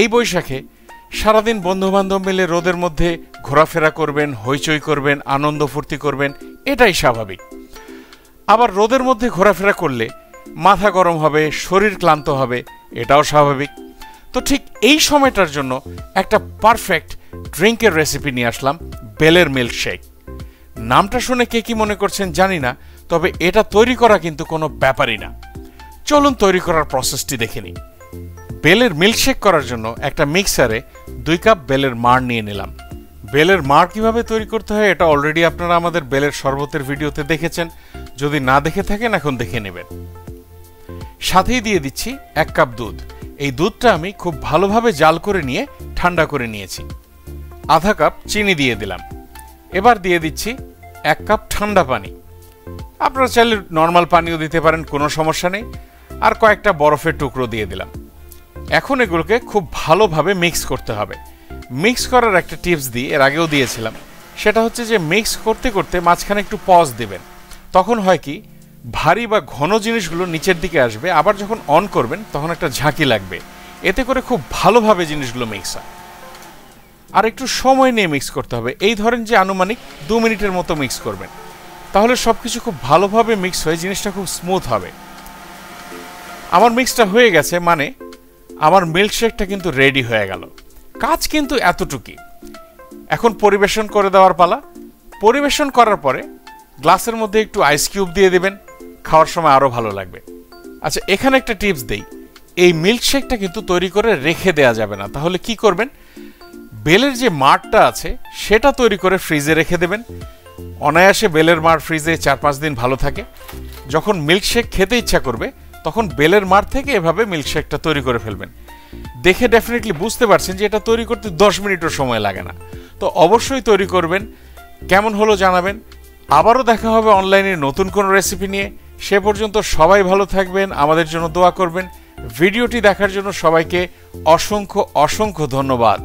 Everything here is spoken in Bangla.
এই বৈশাখে সারাদিন বন্ধুবান্ধব মিলে রোদের মধ্যে ঘোরাফেরা করবেন, হইচই করবেন, আনন্দ ফুর্তি করবেন, এটাই স্বাভাবিক। আবার রোদের মধ্যে ঘোরাফেরা করলে মাথা গরম হবে, শরীর ক্লান্ত হবে, এটাও স্বাভাবিক। তো ঠিক এই সময়টার জন্য একটা পারফেক্ট ড্রিঙ্কের রেসিপি নিয়ে আসলাম, বেলের মিল্কশেক। নামটা শুনে কে কি মনে করছেন জানি না, তবে এটা তৈরি করা কিন্তু কোনো ব্যাপারই না। চলুন তৈরি করার প্রসেসটি দেখে নিই। বেলের মিল্কশেক করার জন্য একটা মিক্সারে 2 কাপ বেলের মাড় নিয়ে নিলাম। বেলের মাড় কিভাবে তৈরি করতে হয় এটা অলরেডি আপনারা আমাদের বেলের শরবতের ভিডিওতে দেখেছেন, যদি না দেখে থাকেন এখন দেখে নেবেন। সাথেই দিয়ে দিচ্ছি 1 কাপ দুধ। এই দুধটা আমি খুব ভালোভাবে জাল করে নিয়ে ঠান্ডা করে নিয়েছি। আধা কাপ চিনি দিয়ে দিলাম। এবার দিয়ে দিচ্ছি 1 কাপ ঠান্ডা পানি। আপনারা চাইলে নর্মাল পানিও দিতে পারেন, কোনো সমস্যা নেই। আর কয়েকটা বরফের টুকরো দিয়ে দিলাম। এখন এগুলোকে খুব ভালোভাবে মিক্স করতে হবে। মিক্স করার একটা টিপস দিই, এর আগেও দিয়েছিলাম, সেটা হচ্ছে যে মিক্স করতে করতে মাঝখানে একটু পজ দিবেন। তখন হয় কি, ভারী বা ঘন জিনিসগুলো নিচের দিকে আসবে, আবার যখন অন করবেন তখন একটা ঝাঁকি লাগবে। এতে করে খুব ভালোভাবে জিনিসগুলো মিক্স হয়। আর একটু সময় নিয়ে মিক্স করতে হবে। এই ধরেন যে আনুমানিক 2 মিনিটের মতো মিক্স করবেন, তাহলে সবকিছু খুব ভালোভাবে মিক্স হয়ে জিনিসটা খুব স্মুথ হবে। আমার মিক্সটা হয়ে গেছে, মানে আমার মিল্কশেকটা কিন্তু রেডি হয়ে গেল। কাজ কিন্তু এতটুকুই। এখন পরিবেশন করে দেওয়ার পালা। পরিবেশন করার পরে গ্লাসের মধ্যে একটু আইস কিউব দিয়ে দেবেন, খাওয়ার সময় আরো ভালো লাগবে। আচ্ছা, এখানে একটা টিপস দেই, এই মিল্কশেকটা কিন্তু তৈরি করে রেখে দেওয়া যাবে না। তাহলে কি করবেন, বেলের যে মাড়টা আছে সেটা তৈরি করে ফ্রিজে রেখে দেবেন। অনায়াসে বেলের মাড় ফ্রিজে 4-5 দিন ভালো থাকে। যখন মিল্কশেক খেতে ইচ্ছা করবে তখন বেলের মাড় থেকে এভাবে মিল্কশেকটা তৈরি করে ফেলবেন। দেখে ডেফিনেটলি বুঝতে পারছেন যে এটা তৈরি করতে 10 মিনিটও সময় লাগে না। তো অবশ্যই তৈরি করবেন। কেমন হলো জানাবেন। আবারও দেখা হবে অনলাইনে নতুন কোনো রেসিপি নিয়ে। সে পর্যন্ত সবাই ভালো থাকবেন, আমাদের জন্য দোয়া করবেন। ভিডিওটি দেখার জন্য সবাইকে অসংখ্য অসংখ্য ধন্যবাদ।